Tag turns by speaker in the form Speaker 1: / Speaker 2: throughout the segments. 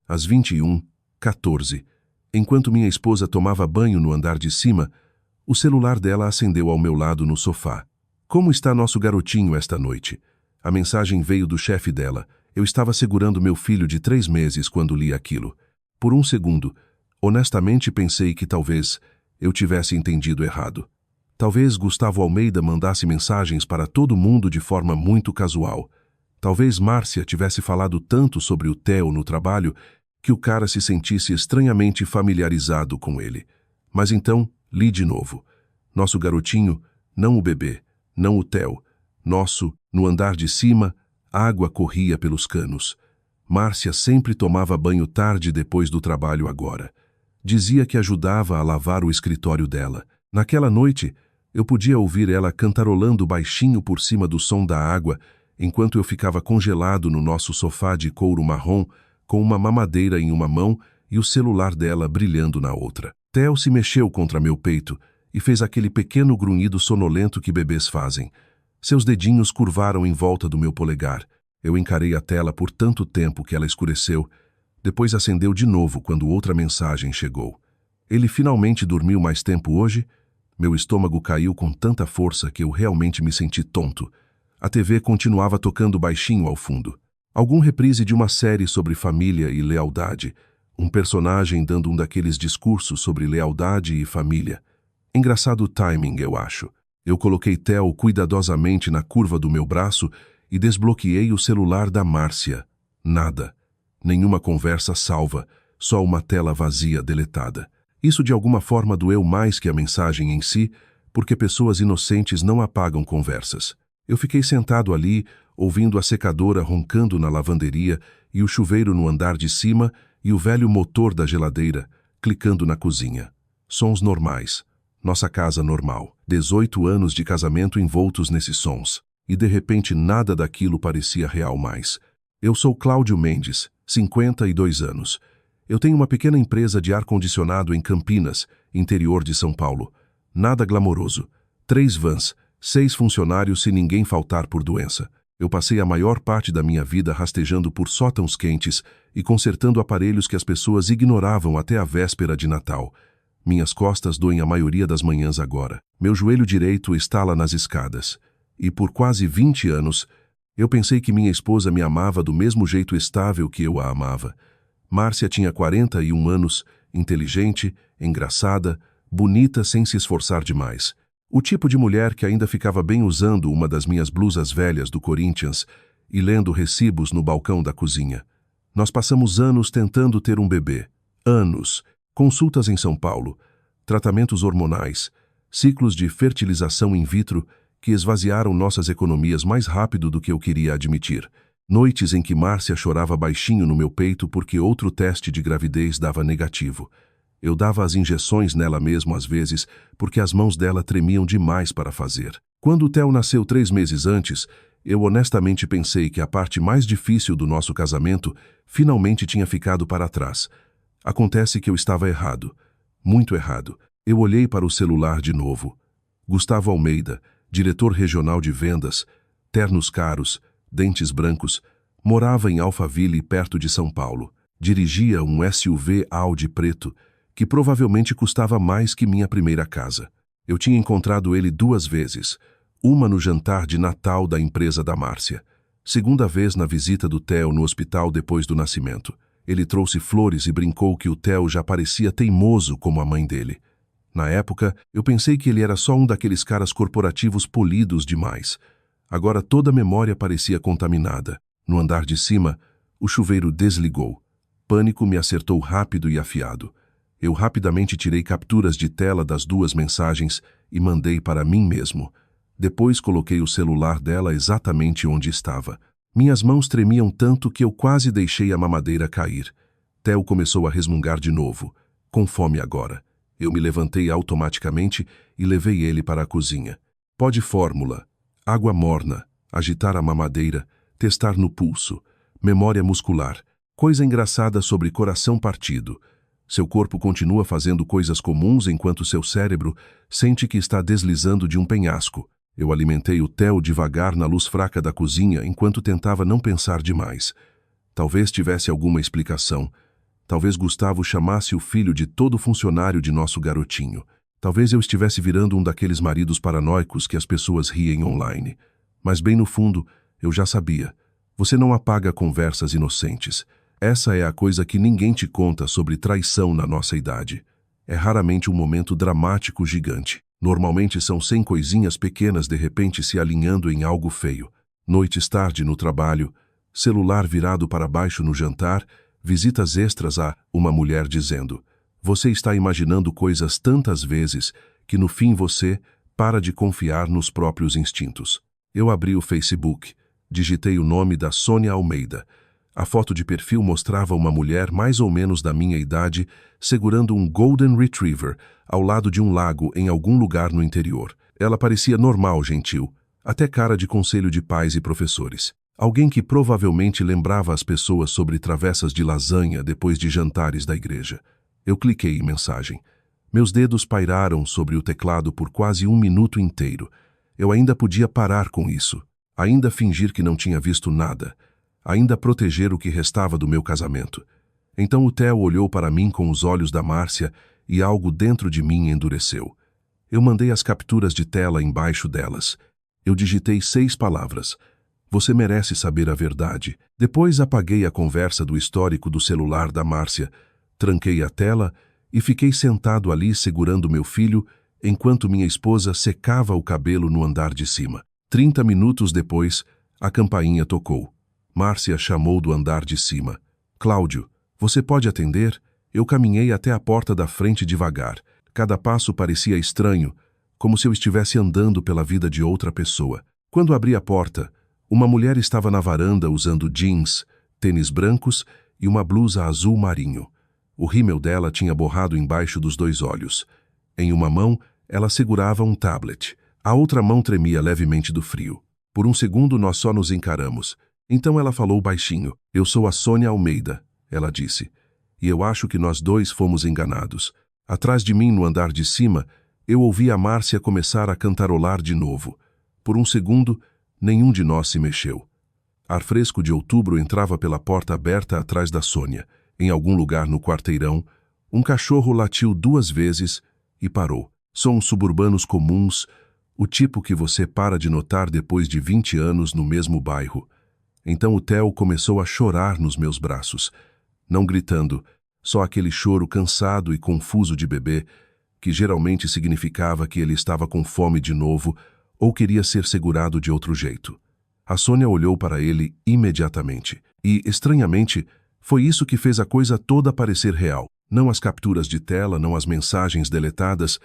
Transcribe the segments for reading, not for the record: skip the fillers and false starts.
Speaker 1: Às 21h14, enquanto minha esposa tomava banho no andar de cima, o celular dela acendeu ao meu lado no sofá. Como está nosso garotinho esta noite? A mensagem veio do chefe dela. Eu estava segurando meu filho de 3 meses quando li aquilo. Por um segundo, honestamente pensei que talvez eu tivesse entendido errado. Talvez Gustavo Almeida mandasse mensagens para todo mundo de forma muito casual. Talvez Márcia tivesse falado tanto sobre o Theo no trabalho que o cara se sentisse estranhamente familiarizado com ele. Mas então, li de novo. Nosso garotinho, não o bebê, não o Theo. Nosso, no andar de cima, água corria pelos canos. Márcia sempre tomava banho tarde depois do trabalho agora. Dizia que ajudava a lavar o escritório dela. Naquela noite, eu podia ouvir ela cantarolando baixinho por cima do som da água, enquanto eu ficava congelado no nosso sofá de couro marrom, com uma mamadeira em uma mão e o celular dela brilhando na outra. Theo se mexeu contra meu peito e fez aquele pequeno grunhido sonolento que bebês fazem. Seus dedinhos curvaram em volta do meu polegar. Eu encarei a tela por tanto tempo que ela escureceu. Depois acendeu de novo quando outra mensagem chegou. Ele finalmente dormiu mais tempo hoje? Meu estômago caiu com tanta força que eu realmente me senti tonto. A TV continuava tocando baixinho ao fundo. Algum reprise de uma série sobre família e lealdade. Um personagem dando um daqueles discursos sobre lealdade e família. Engraçado timing, eu acho. Eu coloquei Theo cuidadosamente na curva do meu braço e desbloqueei o celular da Márcia. Nada. Nenhuma conversa salva, só uma tela vazia deletada. Isso de alguma forma doeu mais que a mensagem em si, porque pessoas inocentes não apagam conversas. Eu fiquei sentado ali, ouvindo a secadora roncando na lavanderia e o chuveiro no andar de cima e o velho motor da geladeira clicando na cozinha. Sons normais. Nossa casa normal. 18 anos de casamento envoltos nesses sons. E de repente nada daquilo parecia real mais. Eu sou Cláudio Mendes, 52 anos. Eu tenho uma pequena empresa de ar-condicionado em Campinas, interior de São Paulo. Nada glamouroso. 3 vans, 6 funcionários se ninguém faltar por doença. Eu passei a maior parte da minha vida rastejando por sótãos quentes e consertando aparelhos que as pessoas ignoravam até a véspera de Natal. Minhas costas doem a maioria das manhãs agora. Meu joelho direito estala nas escadas. E por quase 20 anos, eu pensei que minha esposa me amava do mesmo jeito estável que eu a amava. Márcia tinha 41 anos, inteligente, engraçada, bonita sem se esforçar demais. O tipo de mulher que ainda ficava bem usando uma das minhas blusas velhas do Corinthians e lendo recibos no balcão da cozinha. Nós passamos anos tentando ter um bebê. Anos. Consultas em São Paulo, tratamentos hormonais, ciclos de fertilização in vitro que esvaziaram nossas economias mais rápido do que eu queria admitir. Noites em que Márcia chorava baixinho no meu peito porque outro teste de gravidez dava negativo. Eu dava as injeções nela mesmo às vezes porque as mãos dela tremiam demais para fazer. Quando o Theo nasceu 3 meses antes, eu honestamente pensei que a parte mais difícil do nosso casamento finalmente tinha ficado para trás. Acontece que eu estava errado. Muito errado. Eu olhei para o celular de novo. Gustavo Almeida, diretor regional de vendas, ternos caros, dentes brancos, morava em Alphaville, perto de São Paulo. Dirigia um SUV Audi preto, que provavelmente custava mais que minha primeira casa. Eu tinha encontrado ele 2 vezes, uma no jantar de Natal da empresa da Márcia, segunda vez na visita do Theo no hospital depois do nascimento. Ele trouxe flores e brincou que o Theo já parecia teimoso como a mãe dele. Na época, eu pensei que ele era só um daqueles caras corporativos polidos demais. Agora toda a memória parecia contaminada. No andar de cima, o chuveiro desligou. Pânico me acertou rápido e afiado. Eu rapidamente tirei capturas de tela das 2 mensagens e mandei para mim mesmo. Depois coloquei o celular dela exatamente onde estava. Minhas mãos tremiam tanto que eu quase deixei a mamadeira cair. Theo começou a resmungar de novo, com fome agora. Eu me levantei automaticamente e levei ele para a cozinha. Pó de fórmula, água morna, agitar a mamadeira, testar no pulso, memória muscular, coisa engraçada sobre coração partido. Seu corpo continua fazendo coisas comuns enquanto seu cérebro sente que está deslizando de um penhasco. Eu alimentei o Theo devagar na luz fraca da cozinha enquanto tentava não pensar demais. Talvez tivesse alguma explicação. Talvez Gustavo chamasse o filho de todo funcionário de nosso garotinho. Talvez eu estivesse virando um daqueles maridos paranoicos que as pessoas riem online. Mas bem no fundo, eu já sabia. Você não apaga conversas inocentes. Essa é a coisa que ninguém te conta sobre traição na nossa idade. É raramente um momento dramático gigante. Normalmente são 100 coisinhas pequenas de repente se alinhando em algo feio. Noites tarde no trabalho, celular virado para baixo no jantar, visitas extras a uma mulher dizendo: você está imaginando coisas tantas vezes que no fim você para de confiar nos próprios instintos. Eu abri o Facebook, digitei o nome da Sônia Almeida. A foto de perfil mostrava uma mulher mais ou menos da minha idade segurando um Golden Retriever ao lado de um lago em algum lugar no interior. Ela parecia normal, gentil, até cara de conselho de pais e professores. Alguém que provavelmente lembrava as pessoas sobre travessas de lasanha depois de jantares da igreja. Eu cliquei em mensagem. Meus dedos pairaram sobre o teclado por quase 1 minuto inteiro. Eu ainda podia parar com isso, ainda fingir que não tinha visto nada, ainda proteger o que restava do meu casamento. Então o Theo olhou para mim com os olhos da Márcia e algo dentro de mim endureceu. Eu mandei as capturas de tela embaixo delas. Eu digitei 6 palavras. Você merece saber a verdade. Depois apaguei a conversa do histórico do celular da Márcia, tranquei a tela e fiquei sentado ali segurando meu filho enquanto minha esposa secava o cabelo no andar de cima. 30 minutos depois, a campainha tocou. Márcia chamou do andar de cima. Cláudio, você pode atender? Eu caminhei até a porta da frente devagar. Cada passo parecia estranho, como se eu estivesse andando pela vida de outra pessoa. Quando abri a porta, uma mulher estava na varanda usando jeans, tênis brancos e uma blusa azul marinho. O rímel dela tinha borrado embaixo dos 2 olhos. Em uma mão, ela segurava um tablet. A outra mão tremia levemente do frio. Por um segundo, nós só nos encaramos. Então ela falou baixinho. Eu sou a Sônia Almeida, ela disse. E eu acho que nós 2 fomos enganados. Atrás de mim, no andar de cima, eu ouvi a Márcia começar a cantarolar de novo. Por um segundo, nenhum de nós se mexeu. Ar fresco de outubro entrava pela porta aberta atrás da Sônia. Em algum lugar no quarteirão, um cachorro latiu 2 vezes e parou. Sons suburbanos comuns, o tipo que você para de notar depois de 20 anos no mesmo bairro. Então o Theo começou a chorar nos meus braços. Não gritando, só aquele choro cansado e confuso de bebê, que geralmente significava que ele estava com fome de novo ou queria ser segurado de outro jeito. A Sônia olhou para ele imediatamente. E, estranhamente, foi isso que fez a coisa toda parecer real. Não as capturas de tela, não as mensagens deletadas,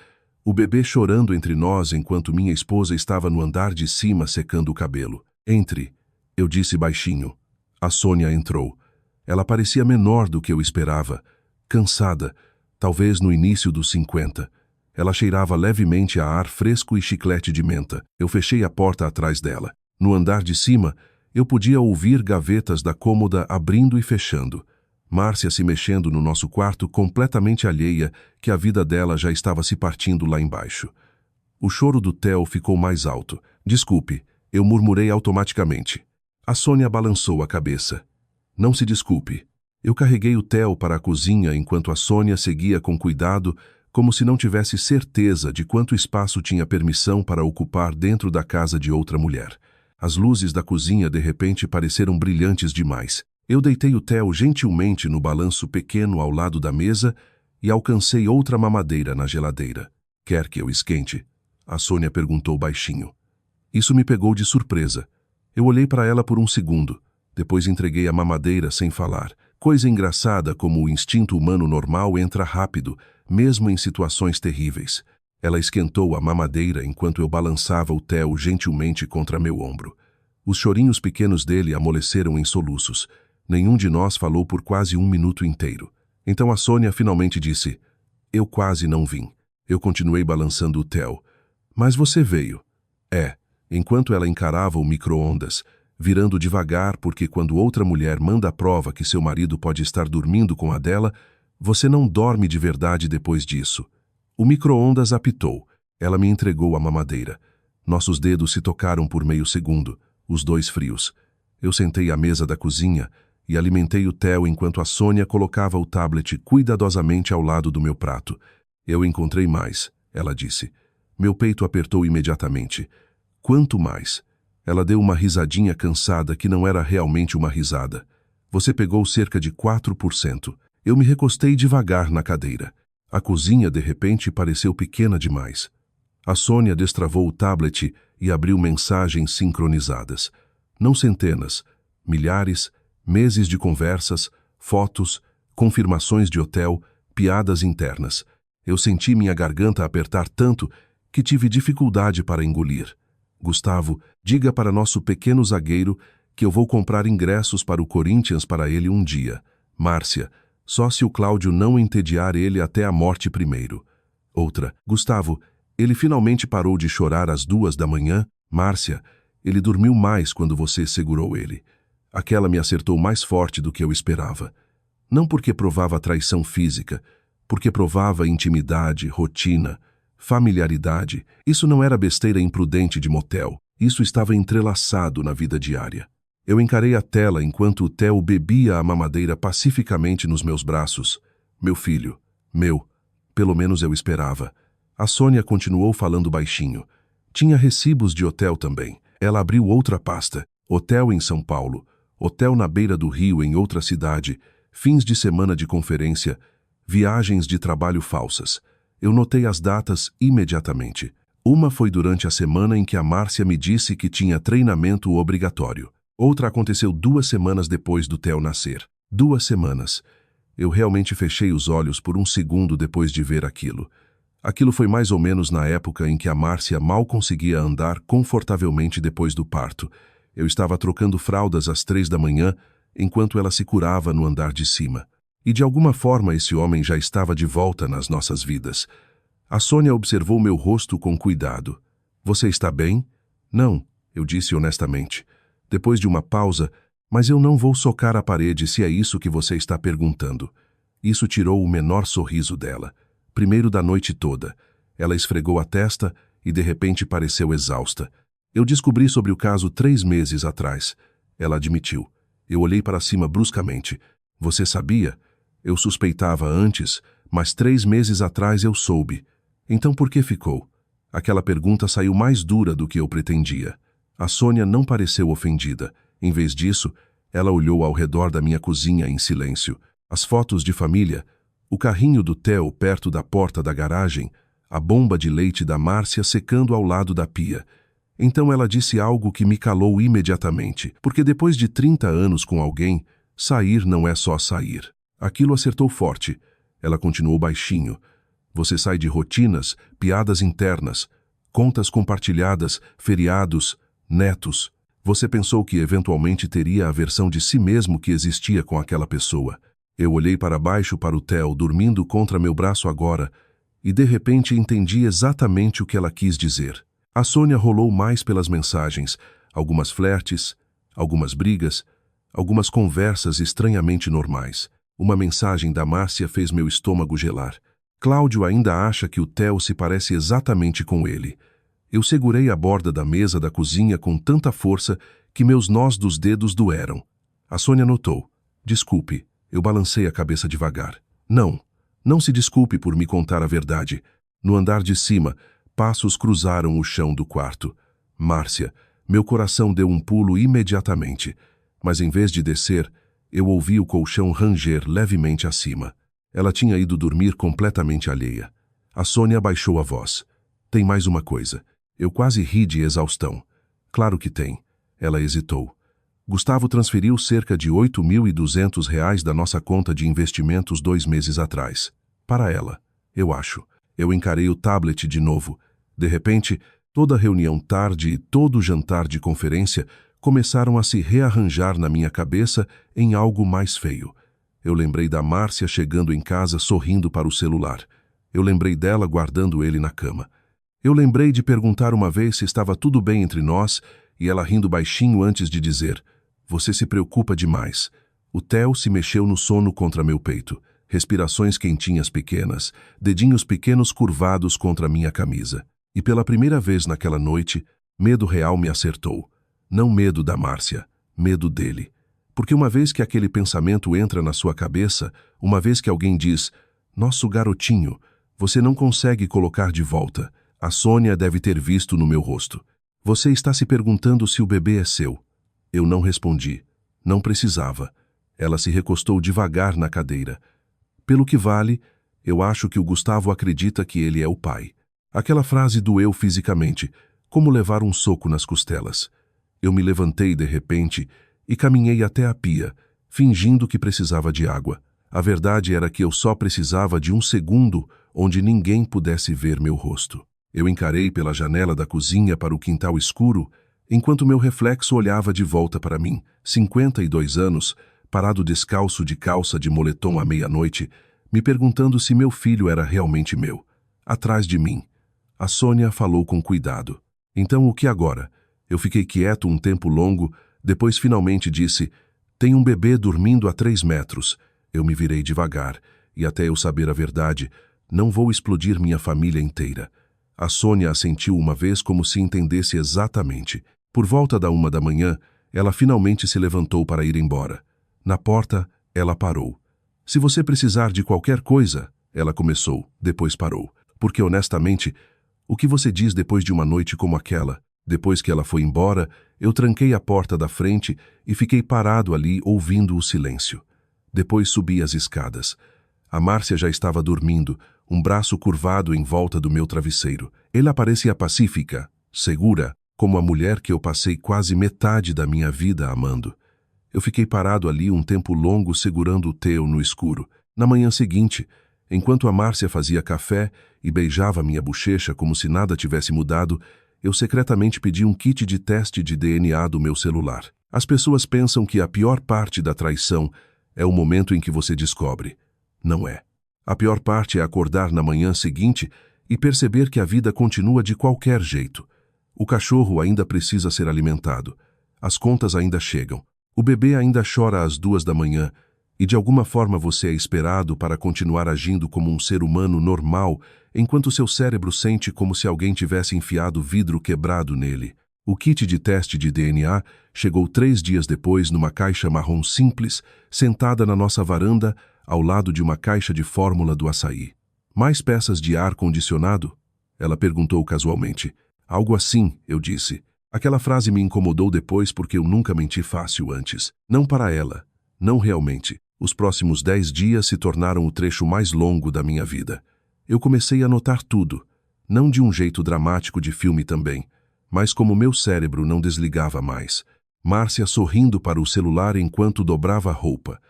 Speaker 1: o bebê chorando entre nós enquanto minha esposa estava no andar de cima secando o cabelo. Entre, eu disse baixinho. A Sônia entrou. Ela parecia menor do que eu esperava, cansada, talvez no início dos 50. Ela cheirava levemente a ar fresco e chiclete de menta. Eu fechei a porta atrás dela. No andar de cima, eu podia ouvir gavetas da cômoda abrindo e fechando. Márcia se mexendo no nosso quarto, completamente alheia que a vida dela já estava se partindo lá embaixo. O choro do Theo ficou mais alto. Desculpe, eu murmurei automaticamente. A Sônia balançou a cabeça. Não se desculpe. Eu carreguei o Theo para a cozinha enquanto a Sônia seguia com cuidado, como se não tivesse certeza de quanto espaço tinha permissão para ocupar dentro da casa de outra mulher. As luzes da cozinha de repente pareceram brilhantes demais. Eu deitei o Theo gentilmente no balanço pequeno ao lado da mesa e alcancei outra mamadeira na geladeira. Quer que eu esquente? A Sônia perguntou baixinho. Isso me pegou de surpresa. Eu olhei para ela por um segundo. Depois entreguei a mamadeira sem falar. Coisa engraçada como o instinto humano normal entra rápido, mesmo em situações terríveis. Ela esquentou a mamadeira enquanto eu balançava o Theo gentilmente contra meu ombro. Os chorinhos pequenos dele amoleceram em soluços. Nenhum de nós falou por quase 1 minuto inteiro. Então a Sônia finalmente disse, eu quase não vim. Eu continuei balançando o Theo. Mas você veio. Enquanto ela encarava o micro-ondas, virando devagar porque quando outra mulher manda a prova que seu marido pode estar dormindo com a dela, você não dorme de verdade depois disso. O micro-ondas apitou. Ela me entregou a mamadeira. Nossos dedos se tocaram por meio segundo, os 2 frios. Eu sentei à mesa da cozinha e alimentei o Theo enquanto a Sônia colocava o tablet cuidadosamente ao lado do meu prato. Eu encontrei mais, ela disse. Meu peito apertou imediatamente. Quanto mais? Ela deu uma risadinha cansada que não era realmente uma risada. Você pegou cerca de 4%. Eu me recostei devagar na cadeira. A cozinha, de repente, pareceu pequena demais. A Sônia destravou o tablet e abriu mensagens sincronizadas. Não centenas, milhares, meses de conversas, fotos, confirmações de hotel, piadas internas. Eu senti minha garganta apertar tanto que tive dificuldade para engolir. Gustavo, diga para nosso pequeno zagueiro que eu vou comprar ingressos para o Corinthians para ele um dia. Márcia, só se o Cláudio não entediar ele até a morte primeiro. Outra, Gustavo, ele finalmente parou de chorar às 2 da manhã. Márcia, ele dormiu mais quando você segurou ele. Aquela me acertou mais forte do que eu esperava. Não porque provava traição física, porque provava intimidade, rotina, familiaridade. Isso não era besteira imprudente de motel. Isso estava entrelaçado na vida diária. Eu encarei a tela enquanto o Theo bebia a mamadeira pacificamente nos meus braços. Meu filho. Meu. Pelo menos eu esperava. A Sônia continuou falando baixinho. Tinha recibos de hotel também. Ela abriu outra pasta. Hotel em São Paulo. Hotel na beira do rio em outra cidade. Fins de semana de conferência. Viagens de trabalho falsas. Eu notei as datas imediatamente. Uma foi durante a semana em que a Márcia me disse que tinha treinamento obrigatório. Outra aconteceu 2 semanas depois do Theo nascer. 2 semanas. Eu realmente fechei os olhos por um segundo depois de ver aquilo. Aquilo foi mais ou menos na época em que a Márcia mal conseguia andar confortavelmente depois do parto. Eu estava trocando fraldas às 3 da manhã, enquanto ela se curava no andar de cima. E de alguma forma esse homem já estava de volta nas nossas vidas. A Sônia observou meu rosto com cuidado. Você está bem? Não, eu disse honestamente. Depois de uma pausa, mas eu não vou socar a parede se é isso que você está perguntando. Isso tirou o menor sorriso dela. Primeiro da noite toda. Ela esfregou a testa e de repente pareceu exausta. Eu descobri sobre o caso 3 meses atrás. Ela admitiu. Eu olhei para cima bruscamente. Você sabia? Eu suspeitava antes, mas 3 meses atrás eu soube. Então por que ficou? Aquela pergunta saiu mais dura do que eu pretendia. A Sônia não pareceu ofendida. Em vez disso, ela olhou ao redor da minha cozinha em silêncio. As fotos de família, o carrinho do Theo perto da porta da garagem, a bomba de leite da Márcia secando ao lado da pia. Então ela disse algo que me calou imediatamente, porque depois de 30 anos com alguém, sair não é só sair. Aquilo acertou forte. Ela continuou baixinho. Você sai de rotinas, piadas internas, contas compartilhadas, feriados, netos. Você pensou que eventualmente teria a versão de si mesmo que existia com aquela pessoa. Eu olhei para baixo para o Theo dormindo contra meu braço agora e de repente entendi exatamente o que ela quis dizer. A Sônia rolou mais pelas mensagens, algumas flertes, algumas brigas, algumas conversas estranhamente normais. Uma mensagem da Márcia fez meu estômago gelar. Cláudio ainda acha que o Theo se parece exatamente com ele. Eu segurei a borda da mesa da cozinha com tanta força que meus nós dos dedos doeram. A Sônia notou. Desculpe, eu balancei a cabeça devagar. Não se desculpe por me contar a verdade. No andar de cima, passos cruzaram o chão do quarto. Márcia, meu coração deu um pulo imediatamente, mas em vez de descer, eu ouvi o colchão ranger levemente acima. Ela tinha ido dormir completamente alheia. A Sônia baixou a voz. Tem mais uma coisa. Eu quase ri de exaustão. Claro que tem. Ela hesitou. Gustavo transferiu cerca de R$ 8.200 da nossa conta de investimentos 2 meses atrás. Para ela, eu acho. Eu encarei o tablet de novo. De repente, toda a reunião tarde e todo o jantar de conferência começaram a se rearranjar na minha cabeça em algo mais feio. Eu lembrei da Márcia chegando em casa sorrindo para o celular. Eu lembrei dela guardando ele na cama. Eu lembrei de perguntar uma vez se estava tudo bem entre nós e ela rindo baixinho antes de dizer: "Você se preocupa demais." O Theo se mexeu no sono contra meu peito. Respirações quentinhas pequenas, dedinhos pequenos curvados contra minha camisa. E pela primeira vez naquela noite, medo real me acertou. Não medo da Márcia, medo dele. Porque uma vez que aquele pensamento entra na sua cabeça, uma vez que alguém diz, nosso garotinho, você não consegue colocar de volta. A Sônia deve ter visto no meu rosto. Você está se perguntando se o bebê é seu. Eu não respondi. Não precisava. Ela se recostou devagar na cadeira. Pelo que vale, eu acho que o Gustavo acredita que ele é o pai. Aquela frase doeu fisicamente, como levar um soco nas costelas. Eu me levantei de repente e caminhei até a pia, fingindo que precisava de água. A verdade era que eu só precisava de um segundo onde ninguém pudesse ver meu rosto. Eu encarei pela janela da cozinha para o quintal escuro, enquanto meu reflexo olhava de volta para mim, 52 anos, parado descalço de calça de moletom à meia-noite, me perguntando se meu filho era realmente meu. Atrás de mim. A Sônia falou com cuidado. Então o que agora? Eu fiquei quieto um tempo longo, depois finalmente disse, tem um bebê dormindo a 3 metros. Eu me virei devagar, e até eu saber a verdade, não vou explodir minha família inteira. A Sônia assentiu uma vez como se entendesse exatamente. Por volta da 1 da manhã, ela finalmente se levantou para ir embora. Na porta, ela parou. Se você precisar de qualquer coisa, ela começou, depois parou. Porque honestamente, o que você diz depois de uma noite como aquela? Depois que ela foi embora, eu tranquei a porta da frente e fiquei parado ali ouvindo o silêncio. Depois subi as escadas. A Márcia já estava dormindo, um braço curvado em volta do meu travesseiro. Ela parecia pacífica, segura, como a mulher que eu passei quase metade da minha vida amando. Eu fiquei parado ali um tempo longo segurando o Theo no escuro. Na manhã seguinte, enquanto a Márcia fazia café e beijava minha bochecha como se nada tivesse mudado, eu secretamente pedi um kit de teste de DNA do meu celular. As pessoas pensam que a pior parte da traição é o momento em que você descobre. Não é. A pior parte é acordar na manhã seguinte e perceber que a vida continua de qualquer jeito. O cachorro ainda precisa ser alimentado. As contas ainda chegam. O bebê ainda chora às 2 da manhã e de alguma forma você é esperado para continuar agindo como um ser humano normal enquanto seu cérebro sente como se alguém tivesse enfiado vidro quebrado nele. O kit de teste de DNA chegou 3 dias depois numa caixa marrom simples, sentada na nossa varanda, ao lado de uma caixa de fórmula do açaí. Mais peças de ar-condicionado? Ela perguntou casualmente. Algo assim, eu disse. Aquela frase me incomodou depois porque eu nunca menti fácil antes. Não para ela. Não realmente. Os próximos 10 dias se tornaram o trecho mais longo da minha vida. Eu comecei a notar tudo. Não de um jeito dramático de filme também, mas como meu cérebro não desligava mais. Márcia sorrindo para o celular enquanto dobrava a roupa.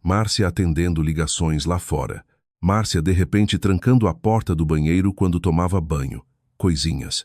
Speaker 1: Márcia atendendo ligações lá fora. Márcia de repente trancando a porta do banheiro quando tomava banho. Coisinhas.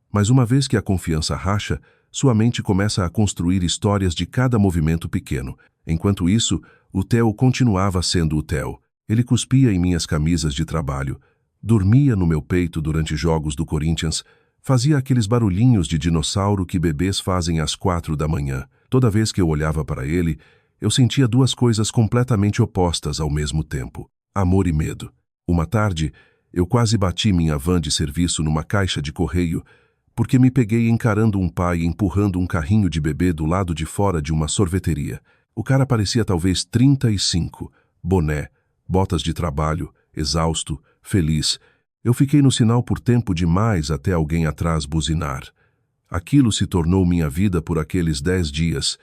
Speaker 1: Mas uma vez que a confiança racha, sua mente começa a construir histórias de cada movimento pequeno. Enquanto isso, o Theo continuava sendo o Theo. Ele cuspia em minhas camisas de trabalho, dormia no meu peito durante jogos do Corinthians, fazia aqueles barulhinhos de dinossauro que bebês fazem às 4 da manhã. Toda vez que eu olhava para ele, eu sentia duas coisas completamente opostas ao mesmo tempo: amor e medo. Uma tarde, eu quase bati minha van de serviço numa caixa de correio, porque me peguei encarando um pai empurrando um carrinho de bebê do lado de fora de uma sorveteria. O cara parecia talvez 35, boné, botas de trabalho, exausto, feliz. Eu fiquei no sinal por tempo demais até alguém atrás buzinar. Aquilo se tornou minha vida por aqueles 10 dias,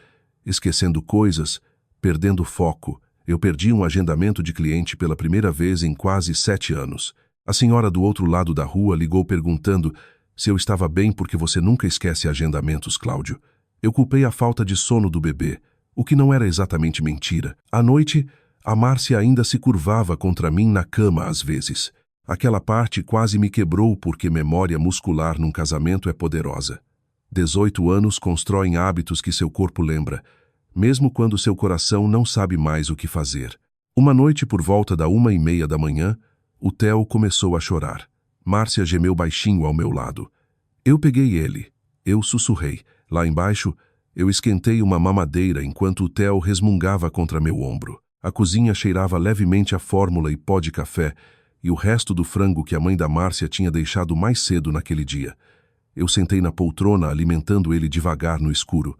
Speaker 1: esquecendo coisas, perdendo foco. Eu perdi um agendamento de cliente pela primeira vez em quase 7 anos. A senhora do outro lado da rua ligou perguntando se eu estava bem porque você nunca esquece agendamentos, Cláudio. Eu culpei a falta de sono do bebê, o que não era exatamente mentira. À noite, a Márcia ainda se curvava contra mim na cama às vezes. Aquela parte quase me quebrou porque memória muscular num casamento é poderosa. 18 anos constroem hábitos que seu corpo lembra, mesmo quando seu coração não sabe mais o que fazer. Uma noite por volta da 1h30 da manhã, o Theo começou a chorar. Márcia gemeu baixinho ao meu lado. Eu peguei ele. Eu sussurrei. Lá embaixo, eu esquentei uma mamadeira enquanto o Theo resmungava contra meu ombro. A cozinha cheirava levemente a fórmula e pó de café e o resto do frango que a mãe da Márcia tinha deixado mais cedo naquele dia. Eu sentei na poltrona alimentando ele devagar no escuro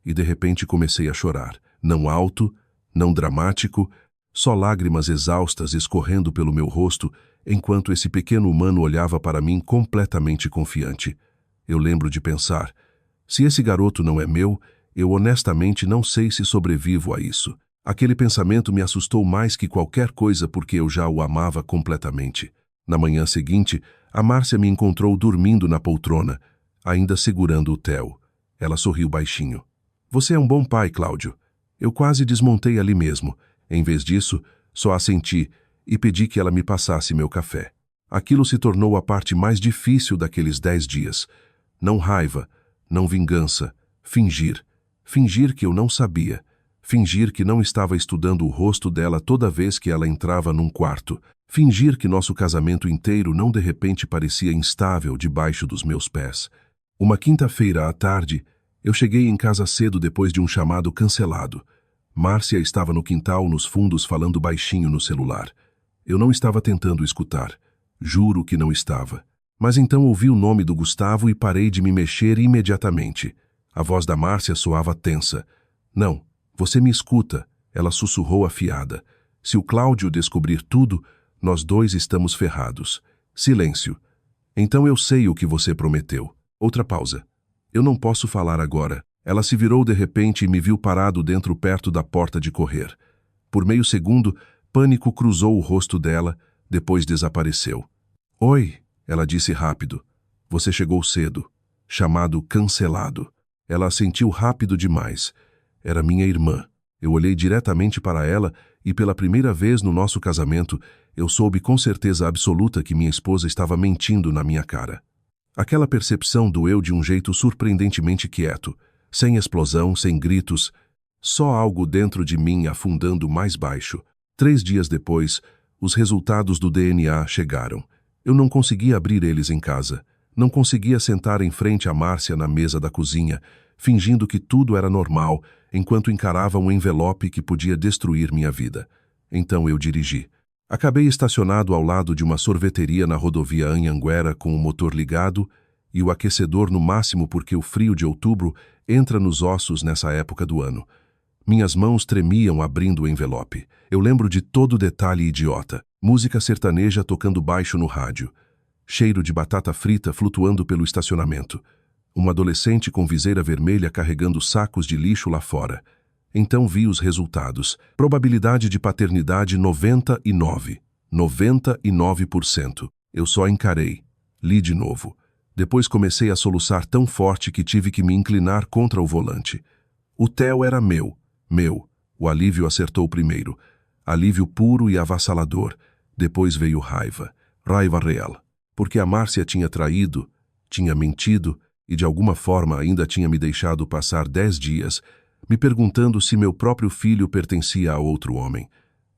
Speaker 1: e de repente comecei a chorar. Não alto, não dramático, só lágrimas exaustas escorrendo pelo meu rosto, enquanto esse pequeno humano olhava para mim completamente confiante. Eu lembro de pensar, se esse garoto não é meu, eu honestamente não sei se sobrevivo a isso. Aquele pensamento me assustou mais que qualquer coisa porque eu já o amava completamente. Na manhã seguinte, a Márcia me encontrou dormindo na poltrona, ainda segurando o Theo. Ela sorriu baixinho. Você é um bom pai, Cláudio. Eu quase desmontei ali mesmo. Em vez disso, só assenti e pedi que ela me passasse meu café. Aquilo se tornou a parte mais difícil daqueles 10 dias. Não raiva, não vingança, fingir. Fingir que eu não sabia. Fingir que não estava estudando o rosto dela toda vez que ela entrava num quarto. Fingir que nosso casamento inteiro não de repente parecia instável debaixo dos meus pés. Uma quinta-feira à tarde, eu cheguei em casa cedo depois de um chamado cancelado. Márcia estava no quintal nos fundos falando baixinho no celular. Eu não estava tentando escutar. Juro que não estava. Mas então ouvi o nome do Gustavo e parei de me mexer imediatamente. A voz da Márcia soava tensa. Não, você me escuta, ela sussurrou afiada. Se o Cláudio descobrir tudo, nós dois estamos ferrados. Silêncio. Então eu sei o que você prometeu. Outra pausa. Eu não posso falar agora. Ela se virou de repente e me viu parado dentro perto da porta de correr. Por meio segundo, pânico cruzou o rosto dela, depois desapareceu. Oi, ela disse rápido. Você chegou cedo. Chamado cancelado. Ela assentiu rápido demais. Era minha irmã. Eu olhei diretamente para ela e pela primeira vez no nosso casamento, eu soube com certeza absoluta que minha esposa estava mentindo na minha cara. Aquela percepção doeu de um jeito surpreendentemente quieto, sem explosão, sem gritos, só algo dentro de mim afundando mais baixo. 3 dias depois, os resultados do DNA chegaram. Eu não conseguia abrir eles em casa. Não conseguia sentar em frente a Márcia na mesa da cozinha, fingindo que tudo era normal, enquanto encarava um envelope que podia destruir minha vida. Então eu dirigi. Acabei estacionado ao lado de uma sorveteria na rodovia Anhanguera com o motor ligado e o aquecedor no máximo porque o frio de outubro entra nos ossos nessa época do ano. Minhas mãos tremiam abrindo o envelope. Eu lembro de todo detalhe idiota. Música sertaneja tocando baixo no rádio. Cheiro de batata frita flutuando pelo estacionamento. Um adolescente com viseira vermelha carregando sacos de lixo lá fora. Então vi os resultados. Probabilidade de paternidade 99. 99%. Eu só encarei. Li de novo. Depois comecei a soluçar tão forte que tive que me inclinar contra o volante. O Theo era meu. Meu. O alívio acertou primeiro. Alívio puro e avassalador. Depois veio raiva. Raiva real. Porque a Márcia tinha traído, tinha mentido e de alguma forma ainda tinha me deixado passar 10 dias, me perguntando se meu próprio filho pertencia a outro homem.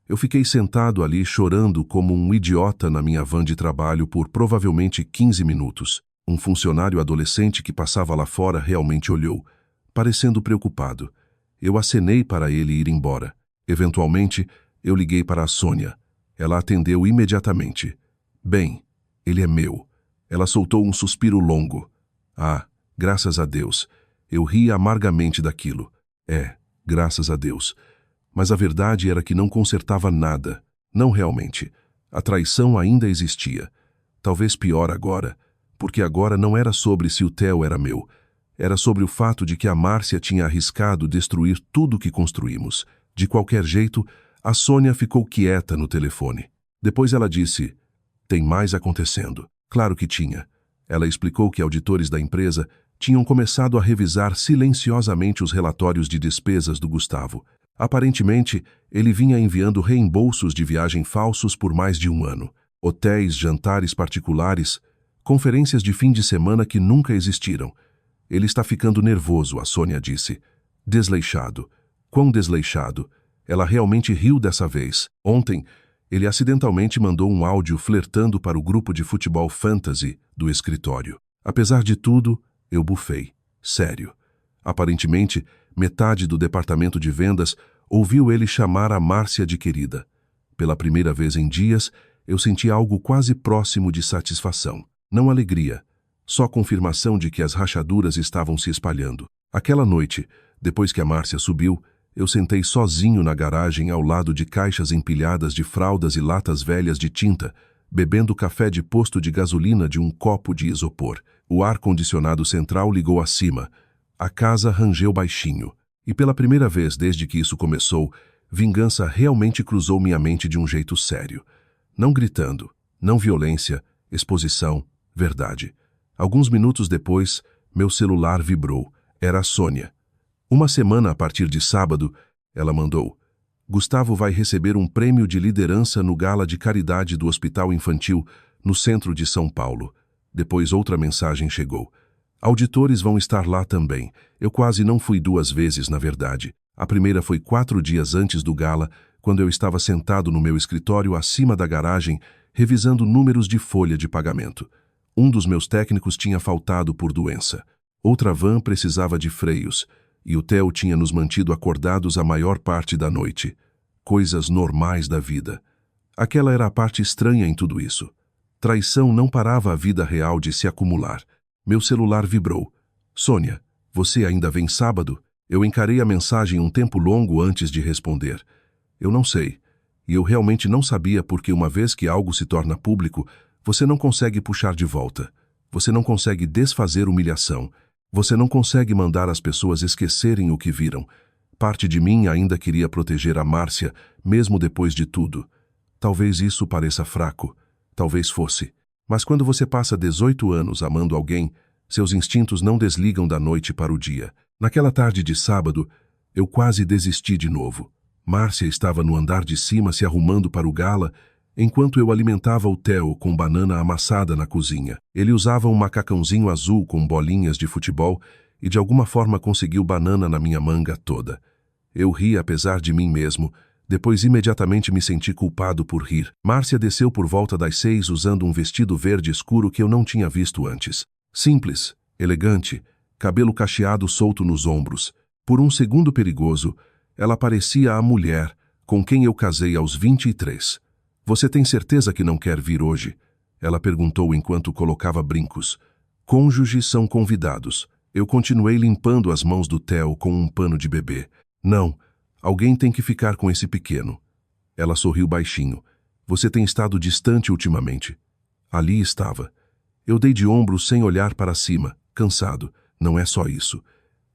Speaker 1: Eu fiquei sentado ali chorando como um idiota na minha van de trabalho por provavelmente 15 minutos. Um funcionário adolescente que passava lá fora realmente olhou, parecendo preocupado. Eu acenei para ele ir embora. Eventualmente, eu liguei para a Sônia. Ela atendeu imediatamente. Bem, ele é meu. Ela soltou um suspiro longo. Ah, graças a Deus. Eu ri amargamente daquilo. Graças a Deus. Mas a verdade era que não consertava nada. Não realmente. A traição ainda existia. Talvez pior agora, porque agora não era sobre se o Theo era meu. Era sobre o fato de que a Márcia tinha arriscado destruir tudo que construímos. De qualquer jeito, a Sônia ficou quieta no telefone. Depois ela disse, tem mais acontecendo. Claro que tinha. Ela explicou que auditores da empresa tinham começado a revisar silenciosamente os relatórios de despesas do Gustavo. Aparentemente, ele vinha enviando reembolsos de viagem falsos por mais de um ano. Hotéis, jantares particulares, conferências de fim de semana que nunca existiram. Ele está ficando nervoso, a Sônia disse. Desleixado. Quão desleixado. Ela realmente riu dessa vez. Ontem, ele acidentalmente mandou um áudio flertando para o grupo de futebol fantasy do escritório. Apesar de tudo, eu bufei. Sério. Aparentemente, metade do departamento de vendas ouviu ele chamar a Márcia de querida. Pela primeira vez em dias, eu senti algo quase próximo de satisfação. Não alegria, só confirmação de que as rachaduras estavam se espalhando. Aquela noite, depois que a Márcia subiu, Eu sentei sozinho na garagem ao lado de caixas empilhadas de fraldas e latas velhas de tinta, bebendo café de posto de gasolina de um copo de isopor. O ar-condicionado central ligou acima. A casa rangeu baixinho. E pela primeira vez desde que isso começou, vingança realmente cruzou minha mente de um jeito sério. Não gritando, não violência, exposição, verdade. Alguns minutos depois, meu celular vibrou. Era a Sônia. Uma semana a partir de sábado, ela mandou: Gustavo vai receber um prêmio de liderança no gala de caridade do Hospital Infantil, no centro de São Paulo. Depois outra mensagem chegou: auditores vão estar lá também. Eu quase não fui 2 vezes, na verdade. A primeira foi 4 dias antes do gala, quando eu estava sentado no meu escritório acima da garagem, revisando números de folha de pagamento. Um dos meus técnicos tinha faltado por doença. Outra van precisava de freios, e o Theo tinha nos mantido acordados a maior parte da noite. Coisas normais da vida. Aquela era a parte estranha em tudo isso. Traição não parava a vida real de se acumular. Meu celular vibrou. Sônia, você ainda vem sábado? Eu encarei a mensagem um tempo longo antes de responder. Eu não sei. E eu realmente não sabia porque uma vez que algo se torna público, você não consegue puxar de volta. Você não consegue desfazer humilhação. Você não consegue mandar as pessoas esquecerem o que viram. Parte de mim ainda queria proteger a Márcia, mesmo depois de tudo. Talvez isso pareça fraco. Talvez fosse. Mas quando você passa 18 anos amando alguém, seus instintos não desligam da noite para o dia. Naquela tarde de sábado, eu quase desisti de novo. Márcia estava no andar de cima se arrumando para o gala, enquanto eu alimentava o Theo com banana amassada na cozinha. Ele usava um macacãozinho azul com bolinhas de futebol e de alguma forma conseguiu banana na minha manga toda. Eu ri apesar de mim mesmo, depois imediatamente me senti culpado por rir. Márcia desceu por volta das 6 usando um vestido verde escuro que eu não tinha visto antes. Simples, elegante, cabelo cacheado solto nos ombros. Por um segundo perigoso, ela parecia a mulher com quem eu casei aos 23. Você tem certeza que não quer vir hoje? Ela perguntou enquanto colocava brincos. Cônjuges são convidados. Eu continuei limpando as mãos do Theo com um pano de bebê. Não, alguém tem que ficar com esse pequeno. Ela sorriu baixinho. Você tem estado distante ultimamente. Ali estava. Eu dei de ombros sem olhar para cima, cansado. Não é só isso.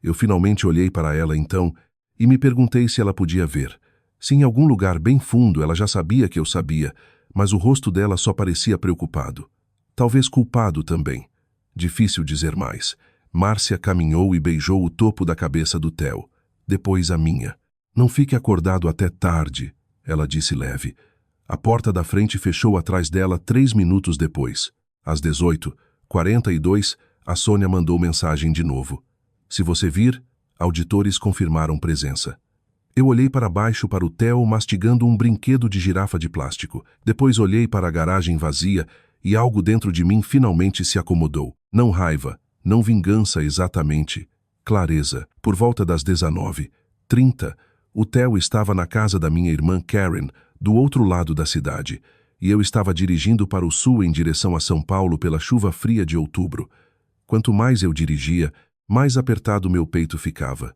Speaker 1: Eu finalmente olhei para ela então e me perguntei se ela podia ver. Se em algum lugar bem fundo ela já sabia que eu sabia, mas o rosto dela só parecia preocupado. Talvez culpado também. Difícil dizer mais. Márcia caminhou e beijou o topo da cabeça do Theo. Depois a minha. Não fique acordado até tarde, ela disse leve. A porta da frente fechou atrás dela 3 minutos depois. Às 18h42, a Sônia mandou mensagem de novo. Se você vir, auditores confirmaram presença. Eu olhei para baixo para o Theo mastigando um brinquedo de girafa de plástico. Depois olhei para a garagem vazia e algo dentro de mim finalmente se acomodou. Não raiva, não vingança exatamente. Clareza. Por volta das 19h30, o Theo estava na casa da minha irmã Karen, do outro lado da cidade, e eu estava dirigindo para o sul em direção a São Paulo pela chuva fria de outubro. Quanto mais eu dirigia, mais apertado meu peito ficava.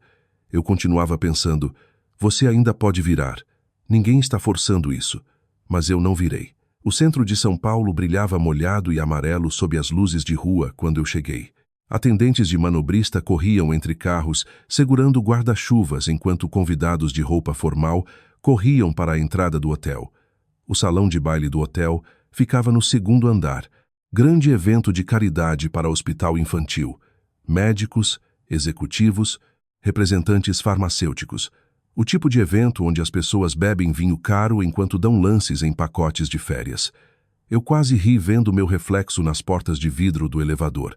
Speaker 1: Eu continuava pensando: você ainda pode virar. Ninguém está forçando isso. Mas eu não virei. O centro de São Paulo brilhava molhado e amarelo sob as luzes de rua quando eu cheguei. Atendentes de manobrista corriam entre carros, segurando guarda-chuvas enquanto convidados de roupa formal corriam para a entrada do hotel. O salão de baile do hotel ficava no 2º andar. Grande evento de caridade para o hospital infantil. Médicos, executivos, representantes farmacêuticos. O tipo de evento onde as pessoas bebem vinho caro enquanto dão lances em pacotes de férias. Eu quase ri vendo meu reflexo nas portas de vidro do elevador.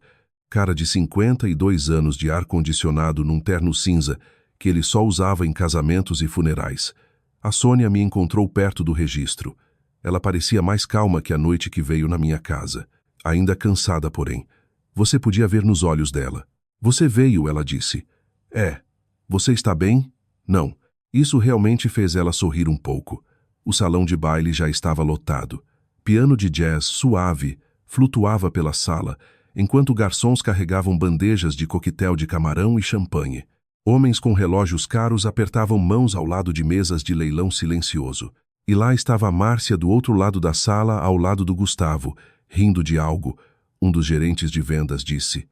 Speaker 1: Cara de 52 anos de ar-condicionado num terno cinza, que ele só usava em casamentos e funerais. A Sônia me encontrou perto do registro. Ela parecia mais calma que a noite que veio na minha casa. Ainda cansada, porém. Você podia ver nos olhos dela. Você veio, ela disse. É. Você está bem? Não. Isso realmente fez ela sorrir um pouco. O salão de baile já estava lotado. Piano de jazz suave flutuava pela sala, enquanto garçons carregavam bandejas de coquetel de camarão e champanhe. Homens com relógios caros apertavam mãos ao lado de mesas de leilão silencioso. E lá estava a Márcia do outro lado da sala, ao lado do Gustavo, rindo de algo. Um dos gerentes de vendas disse.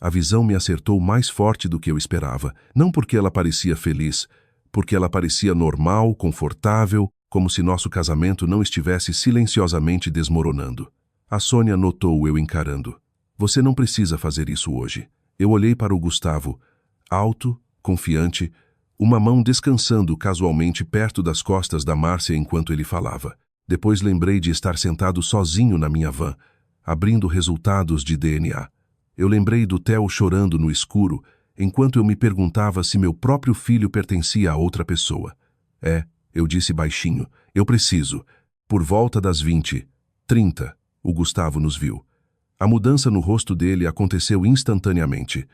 Speaker 1: A visão me acertou mais forte do que eu esperava. Não porque ela parecia feliz, porque ela parecia normal, confortável, como se nosso casamento não estivesse silenciosamente desmoronando. A Sônia notou eu encarando. Você não precisa fazer isso hoje. Eu olhei para o Gustavo, alto, confiante, uma mão descansando casualmente perto das costas da Márcia enquanto ele falava. Depois lembrei de estar sentado sozinho na minha van, abrindo resultados de DNA. Eu lembrei do Theo chorando no escuro, enquanto eu me perguntava se meu próprio filho pertencia a outra pessoa. Eu disse baixinho, eu preciso. Por volta das 20h30, o Gustavo nos viu. A mudança no rosto dele aconteceu instantaneamente.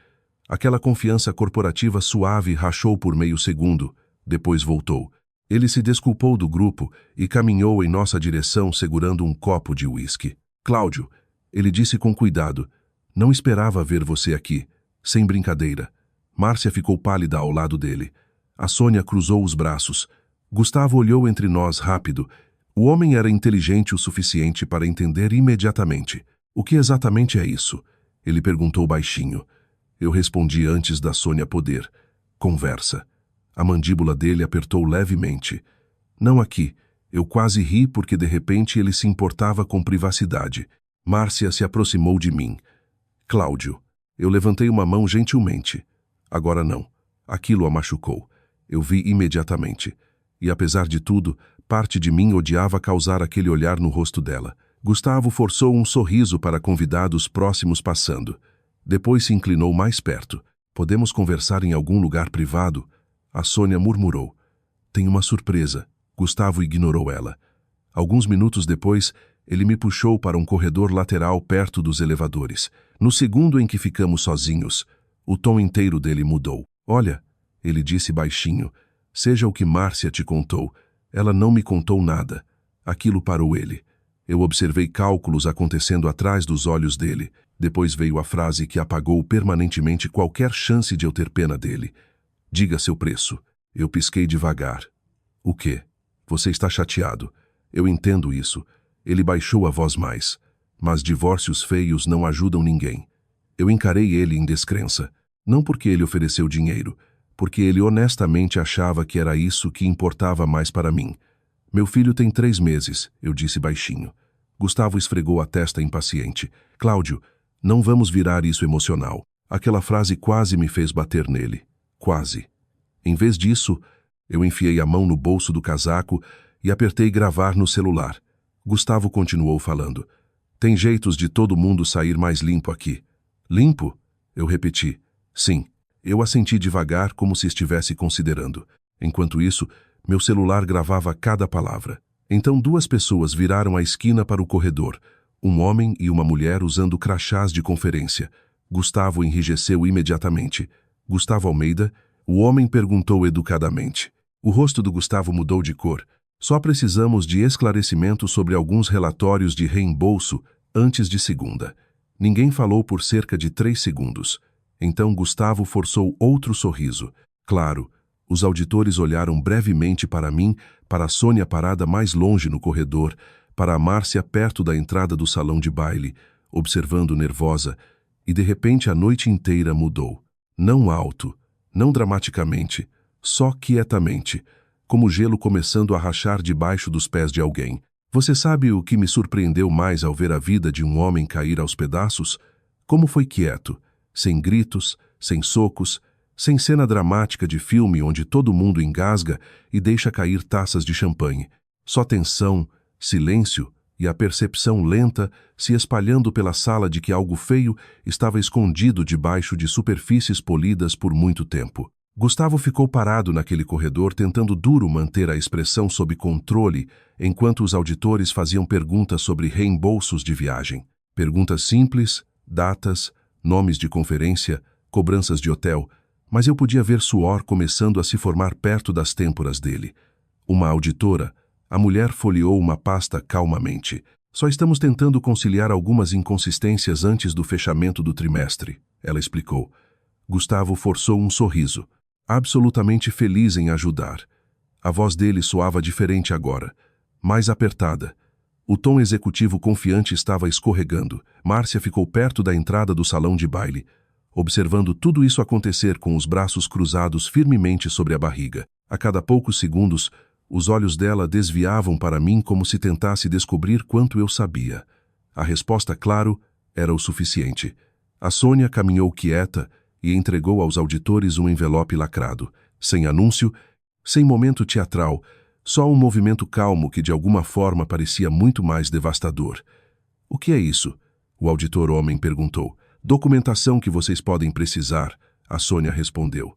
Speaker 1: Aquela confiança corporativa suave rachou por meio segundo, depois voltou. Ele se desculpou do grupo e caminhou em nossa direção segurando um copo de uísque. Cláudio, ele disse com cuidado, não esperava ver você aqui, sem brincadeira. Márcia ficou pálida ao lado dele. A Sônia cruzou os braços. Gustavo olhou entre nós rápido. O homem era inteligente o suficiente para entender imediatamente. O que exatamente é isso? Ele perguntou baixinho. Eu respondi antes da Sônia poder. Conversa. A mandíbula dele apertou levemente. Não aqui. Eu quase ri porque de repente ele se importava com privacidade. Márcia se aproximou de mim. Cláudio. Eu levantei uma mão gentilmente. Agora não. Aquilo a machucou. Eu vi imediatamente. E apesar de tudo, parte de mim odiava causar aquele olhar no rosto dela. Gustavo forçou um sorriso para convidados próximos passando. Depois se inclinou mais perto. Podemos conversar em algum lugar privado? A Sônia murmurou. Tem uma surpresa. Gustavo ignorou ela. Alguns minutos depois, ele me puxou para um corredor lateral perto dos elevadores. No segundo em que ficamos sozinhos, o tom inteiro dele mudou. Olha, ele disse baixinho, seja o que Márcia te contou, ela não me contou nada. Aquilo parou ele. Eu observei cálculos acontecendo atrás dos olhos dele. Depois veio a frase que apagou permanentemente qualquer chance de eu ter pena dele. Diga seu preço. Eu pisquei devagar. O quê? Você está chateado. Eu entendo isso. Ele baixou a voz mais. Mas divórcios feios não ajudam ninguém. Eu encarei ele em descrença. Não porque ele ofereceu dinheiro, porque ele honestamente achava que era isso que importava mais para mim. Meu filho tem 3 meses, eu disse baixinho. Gustavo esfregou a testa impaciente. Cláudio, não vamos virar isso emocional. Aquela frase quase me fez bater nele. Quase. Em vez disso, eu enfiei a mão no bolso do casaco e apertei gravar no celular. Gustavo continuou falando. Tem jeitos de todo mundo sair mais limpo aqui. Limpo? Eu repeti. Sim. Eu assenti devagar como se estivesse considerando. Enquanto isso, meu celular gravava cada palavra. Então 2 pessoas viraram a esquina para o corredor. Um homem e uma mulher usando crachás de conferência. Gustavo enrijeceu imediatamente. Gustavo Almeida, o homem perguntou educadamente. O rosto do Gustavo mudou de cor. Só precisamos de esclarecimento sobre alguns relatórios de reembolso antes de segunda. Ninguém falou por cerca de 3 segundos. Então Gustavo forçou outro sorriso. Claro, os auditores olharam brevemente para mim, para a Sônia parada mais longe no corredor, para a Márcia perto da entrada do salão de baile, observando nervosa, e de repente a noite inteira mudou. Não alto, não dramaticamente, só quietamente, como gelo começando a rachar debaixo dos pés de alguém. Você sabe o que me surpreendeu mais ao ver a vida de um homem cair aos pedaços? Como foi quieto, sem gritos, sem socos, sem cena dramática de filme onde todo mundo engasga e deixa cair taças de champanhe. Só tensão, silêncio e a percepção lenta se espalhando pela sala de que algo feio estava escondido debaixo de superfícies polidas por muito tempo. Gustavo ficou parado naquele corredor tentando duro manter a expressão sob controle enquanto os auditores faziam perguntas sobre reembolsos de viagem. Perguntas simples, datas, nomes de conferência, cobranças de hotel, mas eu podia ver suor começando a se formar perto das têmporas dele. Uma auditora, a mulher folheou uma pasta calmamente. Só estamos tentando conciliar algumas inconsistências antes do fechamento do trimestre, ela explicou. Gustavo forçou um sorriso. absolutamente feliz em ajudar. A voz dele soava diferente agora, mais apertada. O tom executivo confiante estava escorregando. Márcia ficou perto da entrada do salão de baile, observando tudo isso acontecer com os braços cruzados firmemente sobre a barriga. A cada poucos segundos, os olhos dela desviavam para mim como se tentasse descobrir quanto eu sabia. A resposta, claro, era o suficiente. A Sônia caminhou quieta e entregou aos auditores um envelope lacrado, sem anúncio, sem momento teatral, só um movimento calmo que de alguma forma parecia muito mais devastador. "O que é isso?" o auditor homem perguntou. "Documentação que vocês podem precisar", a Sônia respondeu.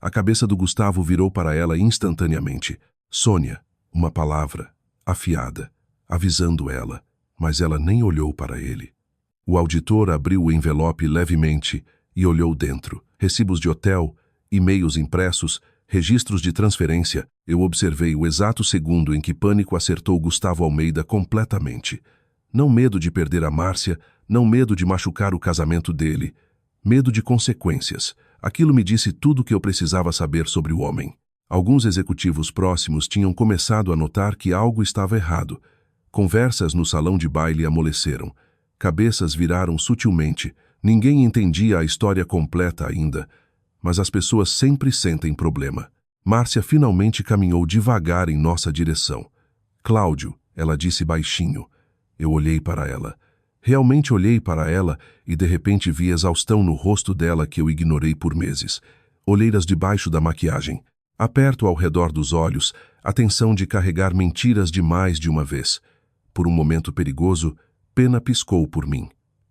Speaker 1: A cabeça do Gustavo virou para ela instantaneamente. Sônia, uma palavra, afiada, avisando ela, mas ela nem olhou para ele. O auditor abriu o envelope levemente e olhou dentro. Recibos de hotel, e-mails impressos, registros de transferência. Eu observei o exato segundo em que pânico acertou Gustavo Almeida completamente. Não medo de perder a Márcia, não medo de machucar o casamento dele. Medo de consequências. Aquilo me disse tudo o que eu precisava saber sobre o homem. Alguns executivos próximos tinham começado a notar que algo estava errado. Conversas no salão de baile amoleceram. Cabeças viraram sutilmente. Ninguém entendia a história completa ainda, mas as pessoas sempre sentem problema. Márcia finalmente caminhou devagar em nossa direção. "Cláudio", ela disse baixinho. Eu olhei para ela. Realmente olhei para ela e de repente vi exaustão no rosto dela que eu ignorei por meses. Olheiras debaixo da maquiagem. Aperto ao redor dos olhos, a tensão de carregar mentiras de mais de uma vez. Por um momento perigoso, Pena piscou por mim.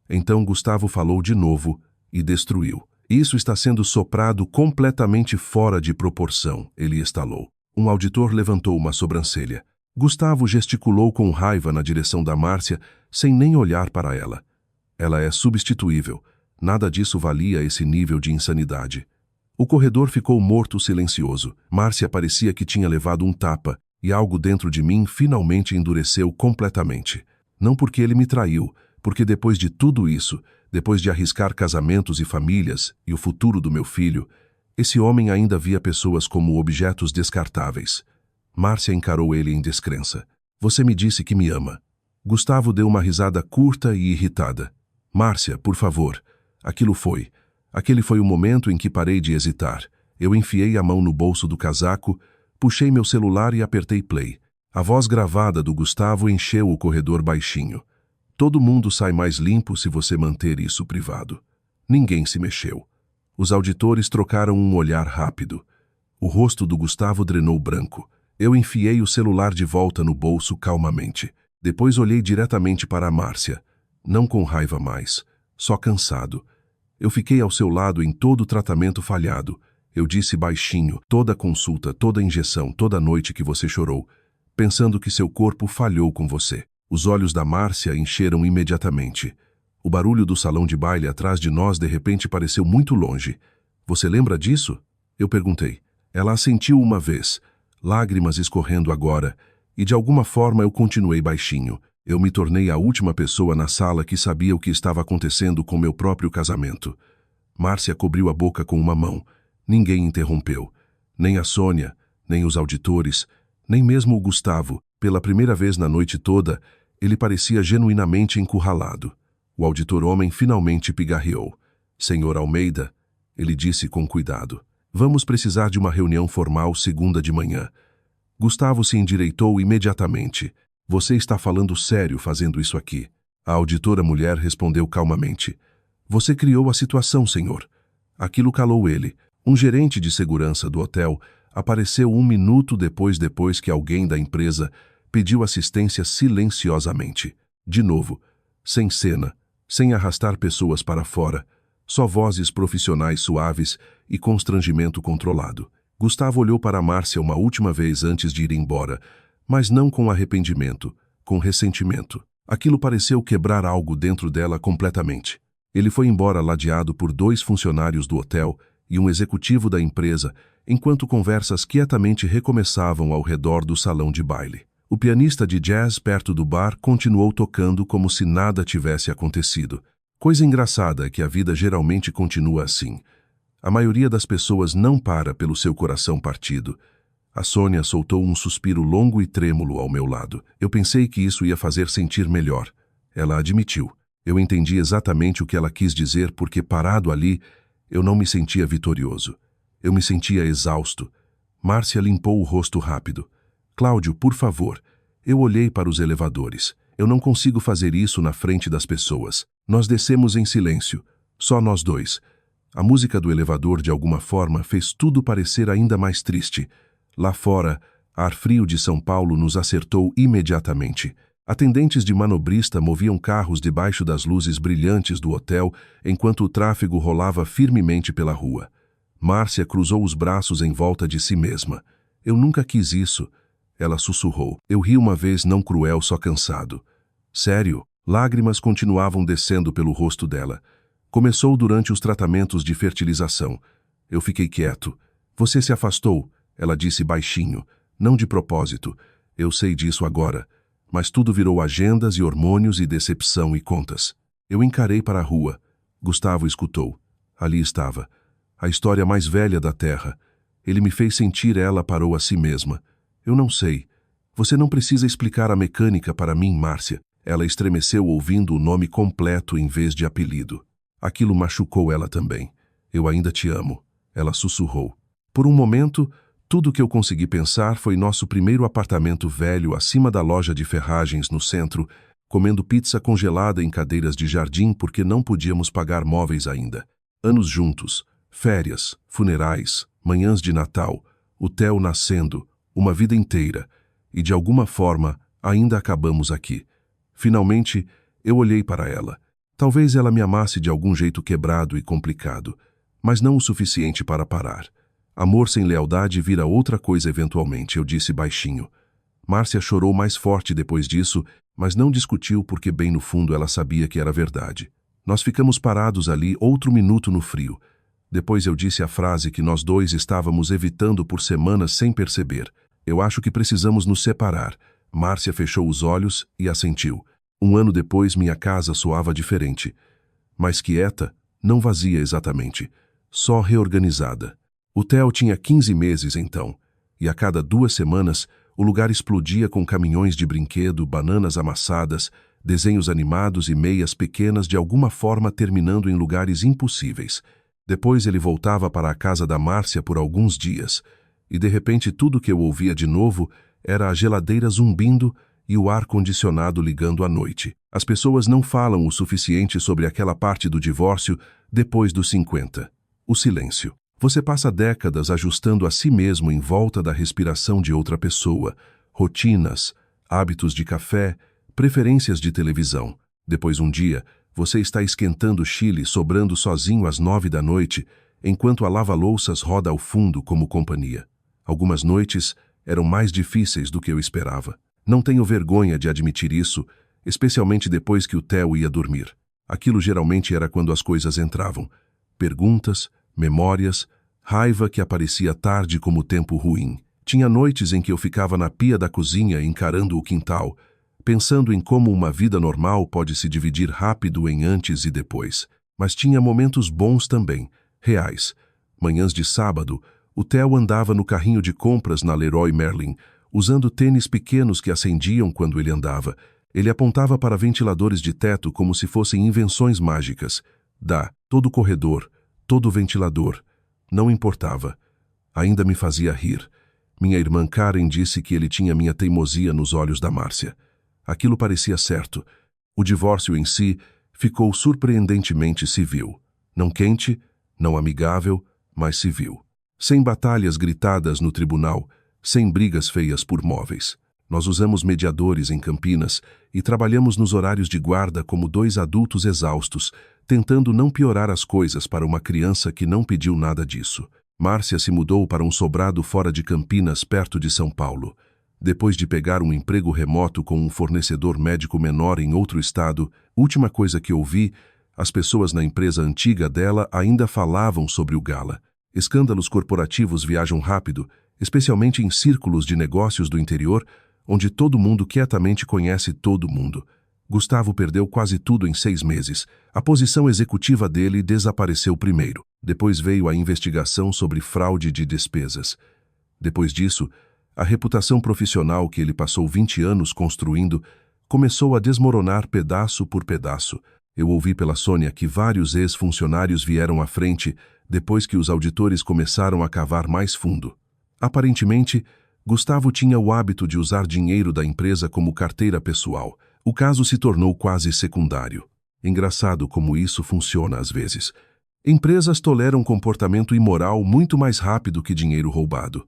Speaker 1: Então Gustavo falou de novo e destruiu. "Isso está sendo soprado completamente fora de proporção", ele estalou. Um auditor levantou uma sobrancelha. Gustavo gesticulou com raiva na direção da Márcia, sem nem olhar para ela. "Ela é substituível. Nada disso valia esse nível de insanidade." O corredor ficou morto silencioso. Márcia parecia que tinha levado um tapa, e algo dentro de mim finalmente endureceu completamente. Não porque ele me traiu, porque depois de tudo isso, depois de arriscar casamentos e famílias e o futuro do meu filho, esse homem ainda via pessoas como objetos descartáveis. Márcia encarou ele em descrença. "Você me disse que me ama." Gustavo deu uma risada curta e irritada. "Márcia, por favor." Aquele foi o momento em que parei de hesitar. Eu enfiei a mão no bolso do casaco, puxei meu celular e apertei play. A voz gravada do Gustavo encheu o corredor baixinho. "Todo mundo sai mais limpo se você manter isso privado." Ninguém se mexeu. Os auditores trocaram um olhar rápido. O rosto do Gustavo drenou branco. Eu enfiei o celular de volta no bolso calmamente. Depois olhei diretamente para a Márcia. Não com raiva mais, só cansado. "Eu fiquei ao seu lado em todo o tratamento falhado." Eu disse baixinho, "Toda consulta, toda injeção, toda noite que você chorou, pensando que seu corpo falhou com você." Os olhos da Márcia encheram imediatamente. O barulho do salão de baile atrás de nós de repente pareceu muito longe. "Você lembra disso?" eu perguntei. Ela assentiu uma vez, lágrimas escorrendo agora, e de alguma forma eu continuei baixinho. Eu me tornei a última pessoa na sala que sabia o que estava acontecendo com meu próprio casamento. Márcia cobriu a boca com uma mão. Ninguém interrompeu. Nem a Sônia, nem os auditores, nem mesmo o Gustavo. Pela primeira vez na noite toda, ele parecia genuinamente encurralado. O auditor homem finalmente pigarreou. "Senhor Almeida", ele disse com cuidado, "vamos precisar de uma reunião formal segunda de manhã." Gustavo se endireitou imediatamente. "Você está falando sério fazendo isso aqui?" A auditora mulher respondeu calmamente. "Você criou a situação, senhor." Aquilo calou ele. Um gerente de segurança do hotel apareceu 1 minuto depois que alguém da empresa pediu assistência silenciosamente. De novo, sem cena, sem arrastar pessoas para fora, só vozes profissionais suaves e constrangimento controlado. Gustavo olhou para Márcia uma última vez antes de ir embora, mas não com arrependimento, com ressentimento. Aquilo pareceu quebrar algo dentro dela completamente. Ele foi embora ladeado por 2 funcionários do hotel e um executivo da empresa, enquanto conversas quietamente recomeçavam ao redor do salão de baile. O pianista de jazz perto do bar continuou tocando como se nada tivesse acontecido. Coisa engraçada é que a vida geralmente continua assim. A maioria das pessoas não para pelo seu coração partido. A Sônia soltou um suspiro longo e trêmulo ao meu lado. Eu pensei que isso ia fazer sentir melhor. Ela admitiu. Eu entendi exatamente o que ela quis dizer porque, parado ali, eu não me sentia vitorioso. Eu me sentia exausto. Márcia limpou o rosto rápido. Cláudio, por favor. Eu olhei para os elevadores. Eu não consigo fazer isso na frente das pessoas. Nós descemos em silêncio. Só nós dois. A música do elevador, de alguma forma, fez tudo parecer ainda mais triste. Lá fora, ar frio de São Paulo nos acertou imediatamente. Atendentes de manobrista moviam carros debaixo das luzes brilhantes do hotel, enquanto o tráfego rolava firmemente pela rua. Márcia cruzou os braços em volta de si mesma. Eu nunca quis isso. Ela sussurrou. Eu ri uma vez, não cruel, só cansado. Sério? Lágrimas continuavam descendo pelo rosto dela. Começou durante os tratamentos de fertilização. Eu fiquei quieto. Você se afastou, ela disse baixinho. Não de propósito. Eu sei disso agora. Mas tudo virou agendas e hormônios e decepção e contas. Eu encarei para a rua. Gustavo escutou. Ali estava. A história mais velha da Terra. Ele me fez sentir, ela parou a si mesma. Eu não sei. Você não precisa explicar a mecânica para mim, Márcia. Ela estremeceu ouvindo o nome completo em vez de apelido. Aquilo machucou ela também. Eu ainda te amo. Ela sussurrou. Por um momento, tudo que eu consegui pensar foi nosso primeiro apartamento velho acima da loja de ferragens no centro, comendo pizza congelada em cadeiras de jardim porque não podíamos pagar móveis ainda. Anos juntos, férias, funerais, manhãs de Natal, o Theo nascendo, uma vida inteira. E de alguma forma, ainda acabamos aqui. Finalmente, eu olhei para ela. Talvez ela me amasse de algum jeito quebrado e complicado, mas não o suficiente para parar. Amor sem lealdade vira outra coisa eventualmente, eu disse baixinho. Márcia chorou mais forte depois disso, mas não discutiu porque bem no fundo ela sabia que era verdade. Nós ficamos parados ali outro minuto no frio. Depois eu disse a frase que nós dois estávamos evitando por semanas sem perceber. Eu acho que precisamos nos separar. Márcia fechou os olhos e assentiu. Um ano depois minha casa soava diferente. Mais quieta, não vazia exatamente, só reorganizada. O Theo tinha 15 meses então, e a cada 2 semanas o lugar explodia com caminhões de brinquedo, bananas amassadas, desenhos animados e meias pequenas de alguma forma terminando em lugares impossíveis. Depois ele voltava para a casa da Márcia por alguns dias, e de repente tudo que eu ouvia de novo era a geladeira zumbindo e o ar-condicionado ligando à noite. As pessoas não falam o suficiente sobre aquela parte do divórcio depois dos 50. O silêncio. Você passa décadas ajustando a si mesmo em volta da respiração de outra pessoa, rotinas, hábitos de café, preferências de televisão. Depois um dia, você está esquentando chile sobrando sozinho às 9 da noite, enquanto a lava-louças roda ao fundo como companhia. Algumas noites eram mais difíceis do que eu esperava. Não tenho vergonha de admitir isso, especialmente depois que o Theo ia dormir. Aquilo geralmente era quando as coisas entravam. Perguntas, memórias, raiva que aparecia tarde como tempo ruim. Tinha noites em que eu ficava na pia da cozinha encarando o quintal, pensando em como uma vida normal pode se dividir rápido em antes e depois. Mas tinha momentos bons também, reais. Manhãs de sábado, o Theo andava no carrinho de compras na Leroy Merlin, usando tênis pequenos que acendiam quando ele andava. Ele apontava para ventiladores de teto como se fossem invenções mágicas. Todo corredor, todo ventilador. Não importava. Ainda me fazia rir. Minha irmã Karen disse que ele tinha minha teimosia nos olhos da Márcia. Aquilo parecia certo. O divórcio em si ficou surpreendentemente civil. Não quente, não amigável, mas civil. Sem batalhas gritadas no tribunal, sem brigas feias por móveis. Nós usamos mediadores em Campinas e trabalhamos nos horários de guarda como 2 adultos exaustos, tentando não piorar as coisas para uma criança que não pediu nada disso. Márcia se mudou para um sobrado fora de Campinas, perto de São Paulo. Depois de pegar um emprego remoto com um fornecedor médico menor em outro estado, última coisa que ouvi, as pessoas na empresa antiga dela ainda falavam sobre o Gala. Escândalos corporativos viajam rápido, especialmente em círculos de negócios do interior, onde todo mundo quietamente conhece todo mundo. Gustavo perdeu quase tudo em 6 meses. A posição executiva dele desapareceu primeiro. Depois veio a investigação sobre fraude de despesas. Depois disso, a reputação profissional que ele passou 20 anos construindo começou a desmoronar pedaço por pedaço. Eu ouvi pela Sônia que vários ex-funcionários vieram à frente depois que os auditores começaram a cavar mais fundo. Aparentemente, Gustavo tinha o hábito de usar dinheiro da empresa como carteira pessoal. O caso se tornou quase secundário. Engraçado como isso funciona às vezes. Empresas toleram comportamento imoral muito mais rápido que dinheiro roubado.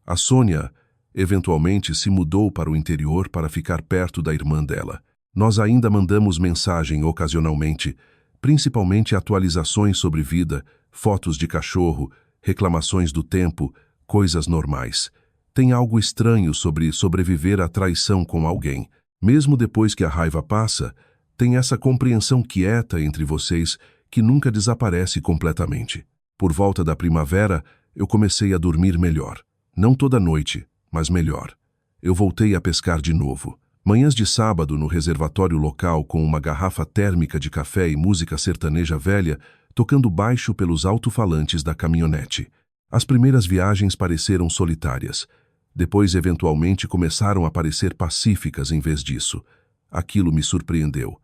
Speaker 1: A Sônia, eventualmente, se mudou para o interior para ficar perto da irmã dela. Nós ainda mandamos mensagem ocasionalmente, principalmente atualizações sobre vida, fotos de cachorro, reclamações do tempo, coisas normais. Tem algo estranho sobre sobreviver à traição com alguém. Mesmo depois que a raiva passa, tem essa compreensão quieta entre vocês que nunca desaparece completamente. Por volta da primavera, eu comecei a dormir melhor. Não toda noite, mas melhor. Eu voltei a pescar de novo. Manhãs de sábado no reservatório local com uma garrafa térmica de café e música sertaneja velha tocando baixo pelos alto-falantes da caminhonete. As primeiras viagens pareceram solitárias. Depois, eventualmente, começaram a parecer pacíficas em vez disso. Aquilo me surpreendeu.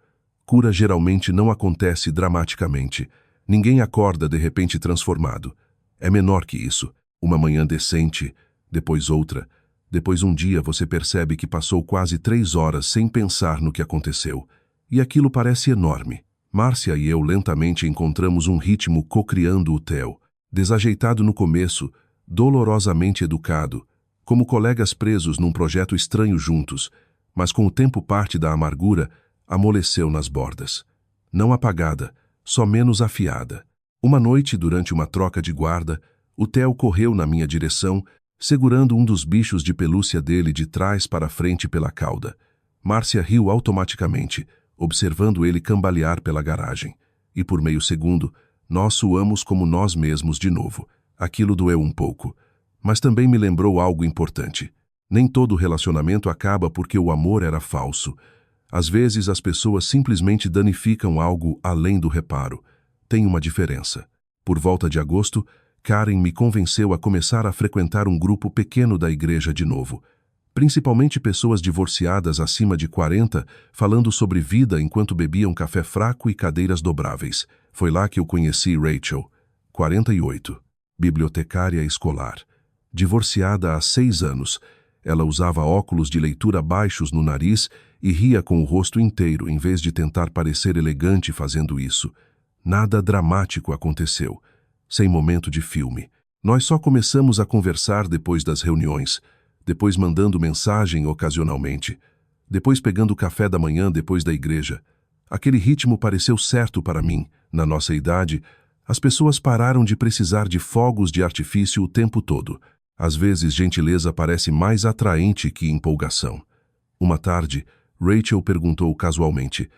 Speaker 1: Cura geralmente não acontece dramaticamente. Ninguém acorda de repente transformado. É menor que isso. Uma manhã decente, depois outra. Depois um dia você percebe que passou quase 3 horas sem pensar no que aconteceu. E aquilo parece enorme. Márcia e eu lentamente encontramos um ritmo cocriando o Theo. Desajeitado no começo, dolorosamente educado, como colegas presos num projeto estranho juntos, mas com o tempo parte da amargura amoleceu nas bordas. Não apagada, só menos afiada. Uma noite, durante uma troca de guarda, o Theo correu na minha direção, segurando um dos bichos de pelúcia dele de trás para frente pela cauda. Márcia riu automaticamente, observando ele cambalear pela garagem. E por meio segundo, nós suamos como nós mesmos de novo. Aquilo doeu um pouco. Mas também me lembrou algo importante. Nem todo relacionamento acaba porque o amor era falso. Às vezes as pessoas simplesmente danificam algo além do reparo. Tem uma diferença. Por volta de agosto, Karen me convenceu a começar a frequentar um grupo pequeno da igreja de novo. Principalmente pessoas divorciadas acima de 40, falando sobre vida enquanto bebiam café fraco e cadeiras dobráveis. Foi lá que eu conheci Rachel, 48, bibliotecária escolar. Divorciada há 6 anos, ela usava óculos de leitura baixos no nariz e ria com o rosto inteiro em vez de tentar parecer elegante fazendo isso. Nada dramático aconteceu. Sem momento de filme. Nós só começamos a conversar depois das reuniões, depois mandando mensagem ocasionalmente, depois pegando café da manhã depois da igreja. Aquele ritmo pareceu certo para mim. Na nossa idade, as pessoas pararam de precisar de fogos de artifício o tempo todo. Às vezes, gentileza parece mais atraente que empolgação. Uma tarde, Rachel perguntou casualmente: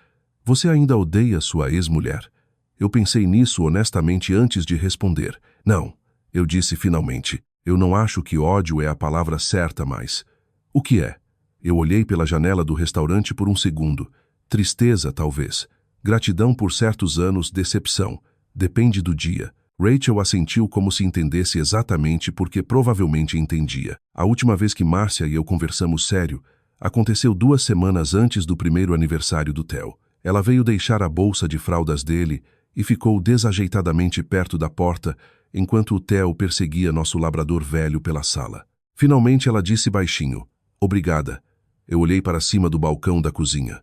Speaker 1: "Você ainda odeia sua ex-mulher?" Eu pensei nisso honestamente antes de responder. "Não", eu disse finalmente. "Eu não acho que ódio é a palavra certa mais." "O que é?" Eu olhei pela janela do restaurante por um segundo. Tristeza, talvez. Gratidão por certos anos, decepção. Depende do dia. Rachel assentiu como se entendesse exatamente porque provavelmente entendia. A última vez que Márcia e eu conversamos sério, aconteceu 2 semanas antes do primeiro aniversário do Theo. Ela veio deixar a bolsa de fraldas dele e ficou desajeitadamente perto da porta enquanto o Theo perseguia nosso labrador velho pela sala. Finalmente ela disse baixinho: "Obrigada." Eu olhei para cima do balcão da cozinha.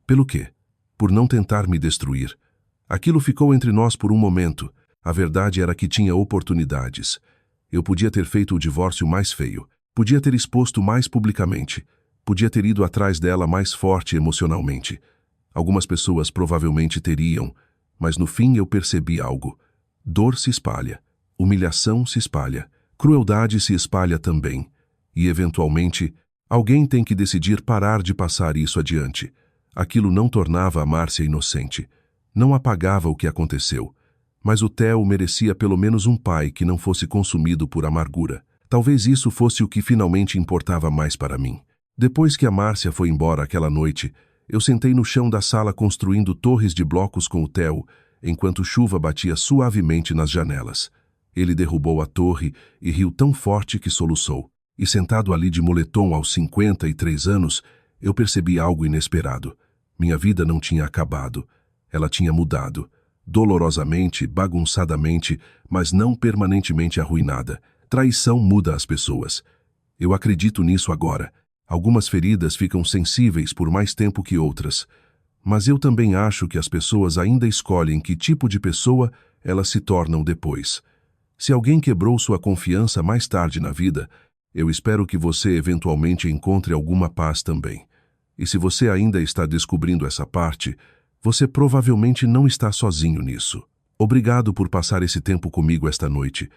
Speaker 1: Pelo quê? Por não tentar me destruir. Aquilo ficou entre nós por um momento. A verdade era que tinha oportunidades. Eu podia ter feito o divórcio mais feio. Podia ter exposto mais publicamente. Podia ter ido atrás dela mais forte emocionalmente. Algumas pessoas provavelmente teriam, mas no fim eu percebi algo. Dor se espalha. Humilhação se espalha. Crueldade se espalha também. E, eventualmente, alguém tem que decidir parar de passar isso adiante. Aquilo não tornava a Márcia inocente. Não apagava o que aconteceu. Mas o Theo merecia pelo menos um pai que não fosse consumido por amargura. Talvez isso fosse o que finalmente importava mais para mim. Depois que a Márcia foi embora aquela noite, Eu sentei no chão da sala construindo torres de blocos com o Theo, enquanto chuva batia suavemente nas janelas. Ele derrubou a torre e riu tão forte que soluçou. E sentado ali de moletom aos 53 anos, eu percebi algo inesperado. Minha vida não tinha acabado. Ela tinha mudado. Dolorosamente, bagunçadamente, mas não permanentemente arruinada. Traição muda as pessoas. Eu acredito nisso agora. Algumas feridas ficam sensíveis por mais tempo que outras. Mas eu também acho que as pessoas ainda escolhem que tipo de pessoa elas se tornam depois. Se alguém quebrou sua confiança mais tarde na vida, eu espero que você eventualmente encontre alguma paz também. E se você ainda está descobrindo essa parte, você provavelmente não está sozinho nisso. Obrigado por passar esse tempo comigo esta noite.